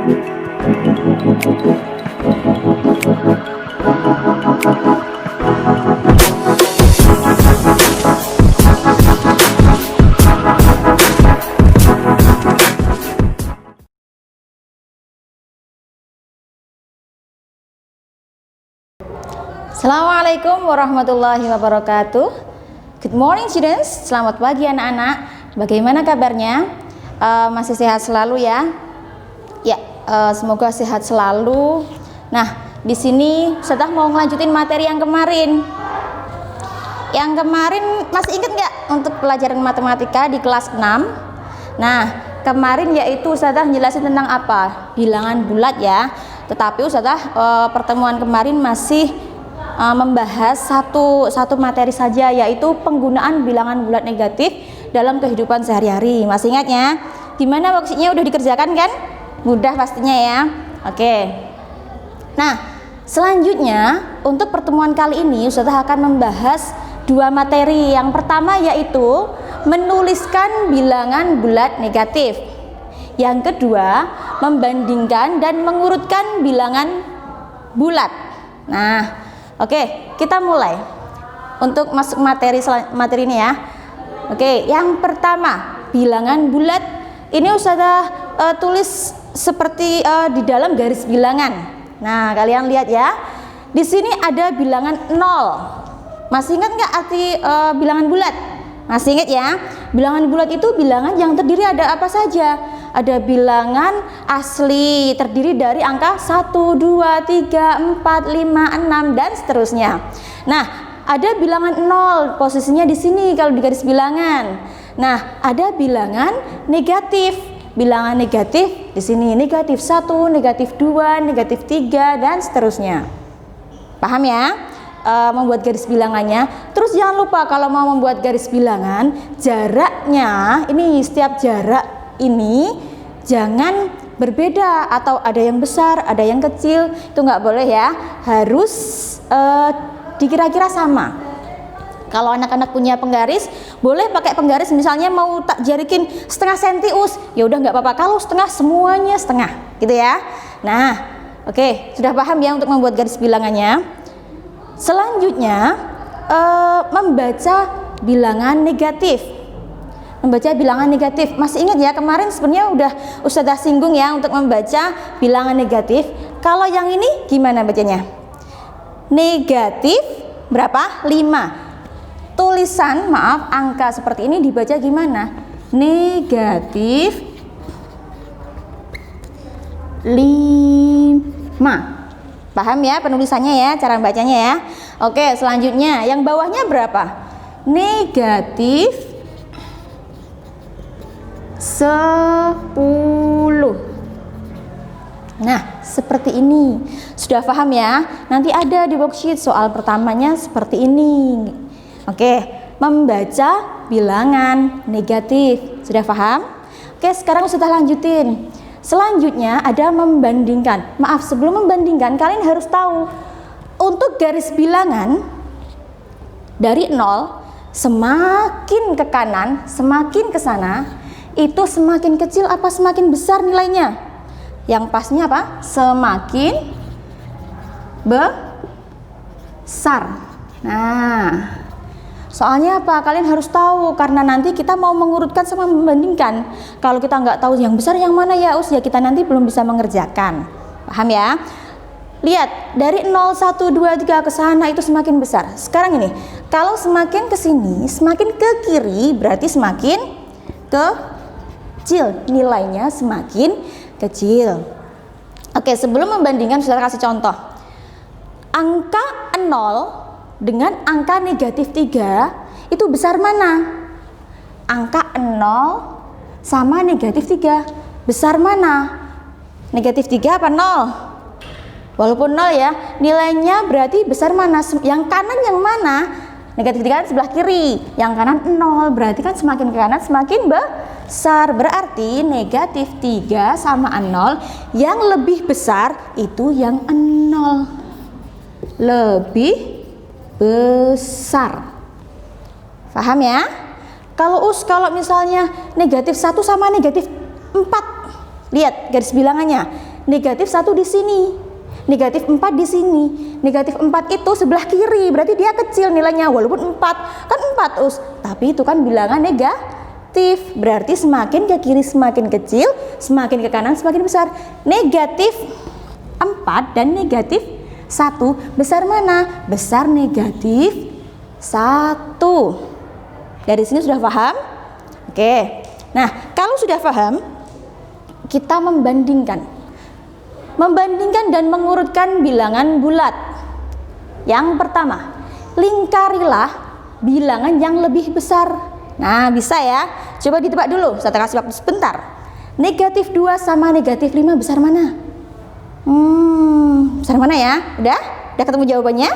Assalamualaikum warahmatullahi wabarakatuh. Good morning students, selamat pagi anak-anak. Bagaimana kabarnya? Masih sehat selalu ya? Ya, semoga sehat selalu. Nah, di sini Ustazah mau ngelanjutin materi yang kemarin. Yang kemarin masih ingat nggak untuk pelajaran matematika di kelas 6? Nah, kemarin yaitu Ustazah jelasin tentang apa? Bilangan bulat ya. Tetapi Ustazah pertemuan kemarin masih membahas satu materi saja, yaitu penggunaan bilangan bulat negatif dalam kehidupan sehari-hari. Masih ingat ya? Gimana maksudnya, udah dikerjakan kan? Mudah pastinya ya. Oke. Nah, selanjutnya untuk pertemuan kali ini Ustazah akan membahas dua materi. Yang pertama yaitu menuliskan bilangan bulat negatif. Yang kedua, membandingkan dan mengurutkan bilangan bulat. Nah, oke, kita mulai untuk masuk materi ini ya. Oke, yang pertama bilangan bulat. Ini Ustazah tulis seperti di dalam garis bilangan. Nah, kalian lihat ya. Di sini ada bilangan 0. Masih ingat nggak arti bilangan bulat? Masih ingat ya? Bilangan bulat itu bilangan yang terdiri ada apa saja? Ada bilangan asli terdiri dari angka 1, 2, 3, 4, 5, 6 dan seterusnya. Nah, ada bilangan 0 posisinya di sini kalau di garis bilangan. Nah, ada bilangan negatif. Bilangan negatif di sini negatif 1, negatif 2, negatif 3 dan seterusnya. Paham ya? Membuat garis bilangannya. Terus jangan lupa kalau mau membuat garis bilangan, jaraknya ini setiap jarak ini jangan berbeda atau ada yang besar, ada yang kecil, itu nggak boleh ya, harus dikira-kira sama. Kalau anak-anak punya penggaris, boleh pakai penggaris, misalnya mau tak jarikin setengah senti ya udah nggak apa-apa. Kalau setengah, semuanya setengah, gitu ya. Nah, oke, sudah paham ya untuk membuat garis bilangannya. Selanjutnya membaca bilangan negatif. Membaca bilangan negatif. Masih ingat ya, kemarin sebenarnya udah Ustazah singgung ya untuk membaca bilangan negatif. Kalau yang ini gimana bacanya? Negatif berapa? 5. Tulisan, maaf, angka seperti ini dibaca gimana? Negatif 5. Paham ya penulisannya ya, cara bacanya ya. Oke, selanjutnya yang bawahnya berapa? Negatif 10. Nah, seperti ini. Sudah paham ya? Nanti ada di worksheet soal pertamanya seperti ini. Oke, membaca bilangan negatif. Sudah paham? Oke, sekarang sudah lanjutin. Selanjutnya ada membandingkan. Maaf, sebelum membandingkan kalian harus tahu untuk garis bilangan dari 0 semakin ke kanan, semakin ke sana, itu semakin kecil apa semakin besar nilainya? Yang pasnya apa? Semakin besar. Nah, soalnya apa? Kalian harus tahu, karena nanti kita mau mengurutkan sama membandingkan. Kalau kita nggak tahu yang besar yang mana ya kita nanti belum bisa mengerjakan. Paham ya? Lihat, dari 0, 1, 2, 3 ke sana itu semakin besar. Sekarang ini, kalau semakin ke sini, semakin ke kiri berarti semakin kecil. Nilainya semakin kecil. Oke, sebelum membandingkan saya kasih contoh. Angka 0 dengan angka negatif 3 itu besar mana? Angka 0 sama negatif 3 besar mana? Negatif 3 apa 0? Walaupun 0 ya, nilainya berarti besar mana? Yang kanan yang mana? Negatif 3 kan sebelah kiri, yang kanan 0, berarti kan semakin ke kanan semakin besar. Berarti negatif 3 sama 0, yang lebih besar itu yang 0. Lebih besar. Paham ya? Kalau misalnya negatif 1 sama negatif 4, lihat garis bilangannya. negatif 1 di sini, negatif 4 di sini. Negatif 4 itu sebelah kiri, berarti dia kecil nilainya, walaupun 4 kan 4 us, tapi itu kan bilangan negatif, berarti semakin ke kiri semakin kecil, semakin ke kanan semakin besar. Negatif 4 dan negatif 1 besar mana? Besar negatif 1. Dari sini sudah paham? Oke. Nah, kalau sudah paham, kita membandingkan dan mengurutkan bilangan bulat. Yang pertama, lingkarilah bilangan yang lebih besar. Nah, bisa ya. Coba ditebak dulu, saya kasih waktu sebentar. Negatif 2 sama negatif 5 besar mana? Besar mana ya? Udah ketemu jawabannya?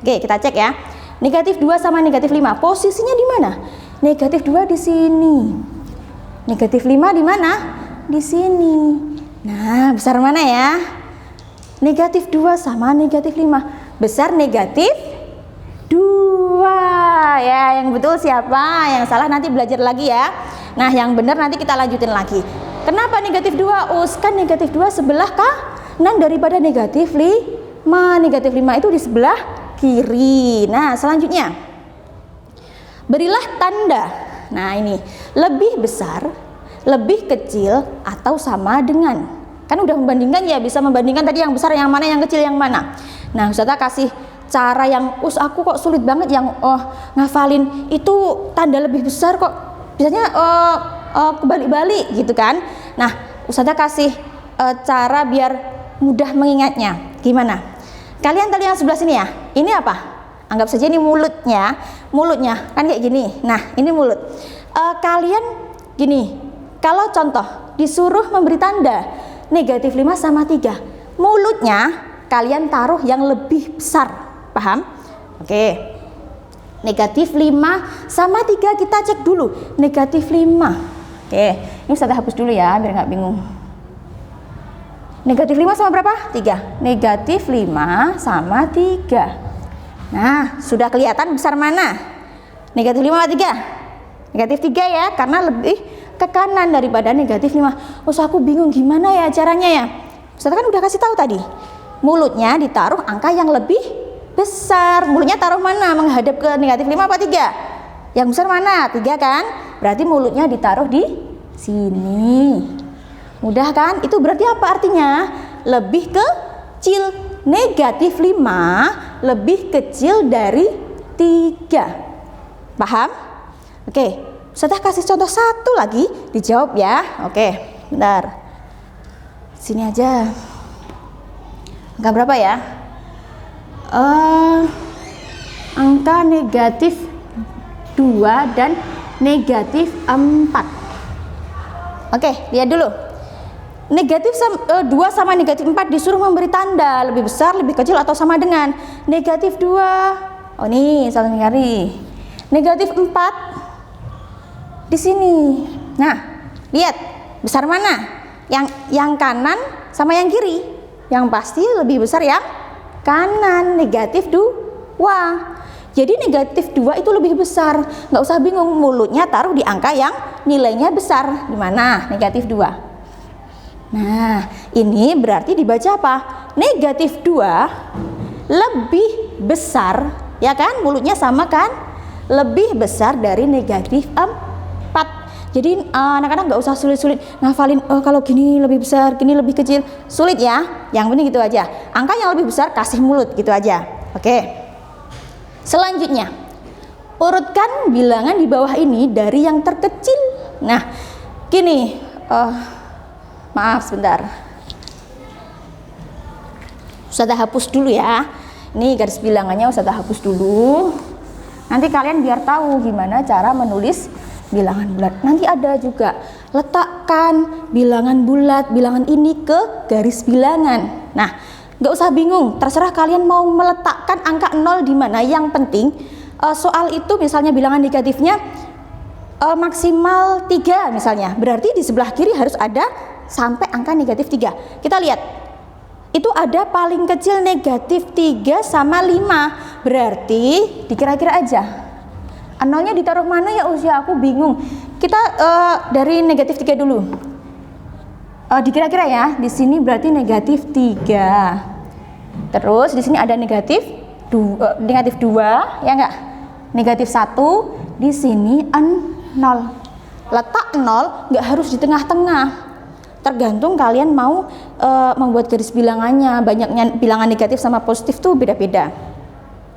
Oke, kita cek ya. Negatif 2 sama negatif 5, posisinya di mana? Negatif 2 di sini. Negatif 5 di mana? Di sini. Nah, besar mana ya? Negatif 2 sama negatif 5. Besar negatif 2. Ya, yang betul siapa? Yang salah nanti belajar lagi ya. Nah, yang benar nanti kita lanjutin lagi. Kenapa negatif 2? Kan negatif 2 sebelah kanan daripada negatif 5. Negatif 5 itu di sebelah kiri. Nah, selanjutnya, berilah tanda. Nah, ini lebih besar, lebih kecil, atau sama dengan. Kan udah membandingkan ya, bisa membandingkan tadi yang besar yang mana, yang kecil yang mana. Nah, Ustazah kasih cara yang aku kok sulit banget yang ngafalin itu tanda lebih besar kok biasanya kebalik-balik gitu kan. Nah, Ustazah kasih cara biar mudah mengingatnya. Gimana? Kalian tadi yang sebelah sini ya, ini apa? Anggap saja ini mulutnya kan kayak gini. Nah, ini mulut. Kalian gini, kalau contoh disuruh memberi tanda negatif 5 sama 3, mulutnya kalian taruh yang lebih besar, paham? Oke, negatif 5 sama 3 kita cek dulu, negatif 5. Oke, ini saya hapus dulu ya biar nggak bingung. Negatif 5 sama berapa? 3. Negatif 5 sama 3. Nah, sudah kelihatan besar mana? Negatif 5 sama 3? Negatif 3 ya, karena lebih ke kanan daripada negatif 5. Aku bingung gimana ya caranya ya. Ustaz kan udah kasih tahu tadi. Mulutnya ditaruh angka yang lebih besar. Mulutnya taruh mana? Menghadap ke negatif 5 apa 3? Yang besar mana? 3 kan? Berarti mulutnya ditaruh di sini. Mudah kan? Itu berarti apa artinya? Lebih kecil. Negatif 5 lebih kecil dari 3. Paham? Oke. Saya kasih contoh satu lagi, dijawab ya. Oke, bentar. Sini aja. Angka berapa ya? Angka negatif 2 dan negatif 4. Oke, lihat dulu. Negatif 2 sama negatif 4 disuruh memberi tanda lebih besar, lebih kecil, atau sama dengan. Negatif 2. Oh, nih, satu kali. Negatif 4 di sini. Nah, lihat besar mana? Yang kanan sama yang kiri. Yang pasti lebih besar yang kanan, negatif 2. Jadi negatif 2 itu lebih besar. Nggak usah bingung, mulutnya taruh di angka yang nilainya besar. Di mana? Negatif 2. Nah, ini berarti dibaca apa? Negatif 2 lebih besar, ya kan? Mulutnya sama kan? Lebih besar dari negatif 4. Jadi anak-anak nggak usah sulit-sulit ngafalin kalau gini lebih besar, gini lebih kecil. Sulit ya. Yang penting gitu aja. Angka yang lebih besar kasih mulut gitu aja. Oke. Selanjutnya, urutkan bilangan di bawah ini dari yang terkecil. Nah, gini. Maaf sebentar. Ustazah hapus dulu ya. Ini garis bilangannya Ustazah hapus dulu. Nanti kalian biar tahu gimana cara menulis bilangan bulat. Nanti ada juga letakkan bilangan bulat, bilangan ini ke garis bilangan. Nah, nggak usah bingung, terserah kalian mau meletakkan angka 0 di mana. Yang penting soal itu misalnya bilangan negatifnya maksimal 3 misalnya, berarti di sebelah kiri harus ada sampai angka negatif 3. Kita lihat, itu ada paling kecil negatif 3 sama 5, berarti dikira-kira aja nolnya ditaruh mana ya usia, aku bingung. Kita dari negatif 3 dulu. Dikira-kira ya, di sini berarti negatif 3. Terus di sini ada negatif 2, ya enggak? Negatif 1, di sini 0. Letak 0 enggak harus di tengah-tengah. Tergantung kalian mau membuat garis bilangannya. Banyaknya bilangan negatif sama positif tuh beda-beda.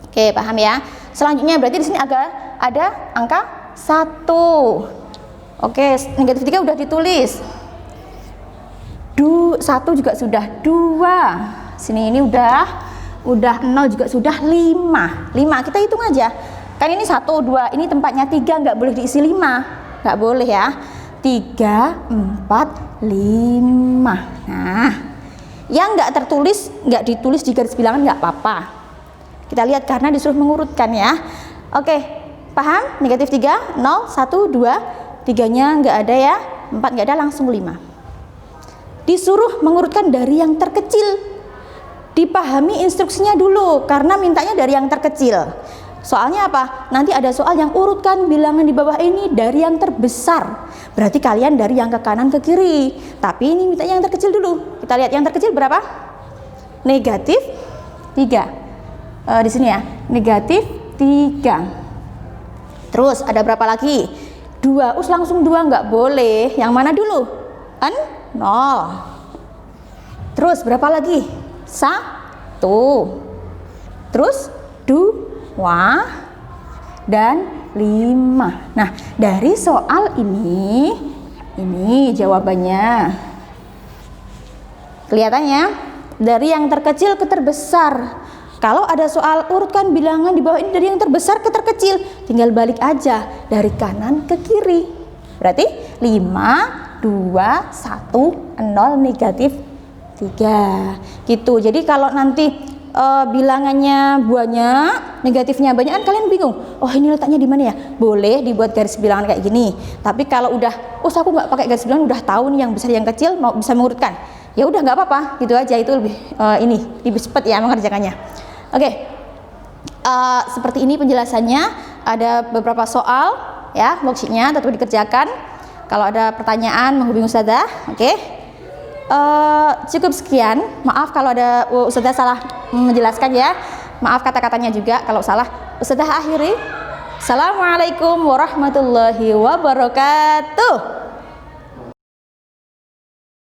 Oke, paham ya? Selanjutnya berarti di sini ada angka 1. Oke, negatif 3 udah ditulis. 1 juga sudah, 2. Sini ini udah 0 juga sudah, 5. Kita hitung aja. Kan ini 1, 2, ini tempatnya 3, nggak boleh diisi 5. Nggak boleh ya. 3, 4, 5. Nah, yang nggak ditulis di garis bilangan nggak apa-apa. Kita lihat karena disuruh mengurutkan ya. Oke, paham? Negatif 3, 0, 1, 2, 3-nya nggak ada ya. 4 nggak ada, langsung 5. Disuruh mengurutkan dari yang terkecil. Dipahami instruksinya dulu, karena mintanya dari yang terkecil. Soalnya apa? Nanti ada soal yang urutkan bilangan di bawah ini dari yang terbesar. Berarti kalian dari yang ke kanan ke kiri. Tapi ini mintanya yang terkecil dulu. Kita lihat yang terkecil berapa? Negatif 3. Di sini ya, negatif 3. Terus ada berapa lagi? 2. Langsung 2 nggak boleh. Yang mana dulu? 0. Terus berapa lagi? 1. Terus 2 dan 5. Nah, dari soal ini jawabannya. Kelihatannya dari yang terkecil ke terbesar. Kalau ada soal urutkan bilangan di bawah ini dari yang terbesar ke terkecil, tinggal balik aja dari kanan ke kiri. Berarti 5, 2, 1, 0, negatif 3 gitu. Jadi kalau nanti bilangannya banyak, negatifnya banyak, kan kalian bingung, oh ini letaknya di mana ya? Boleh dibuat garis bilangan kayak gini. Tapi kalau udah, aku nggak pakai garis bilangan, udah tahu nih yang besar yang kecil, mau bisa mengurutkan, ya udah nggak apa-apa gitu aja. Itu lebih cepat ya mengerjakannya. Oke, seperti ini penjelasannya. Ada beberapa soal ya, worksheetnya tetap dikerjakan. Kalau ada pertanyaan menghubungi Ustazah, oke? Cukup sekian. Maaf kalau ada Ustazah salah menjelaskan ya. Maaf kata-katanya juga kalau salah. Ustazah akhiri. Assalamualaikum warahmatullahi wabarakatuh.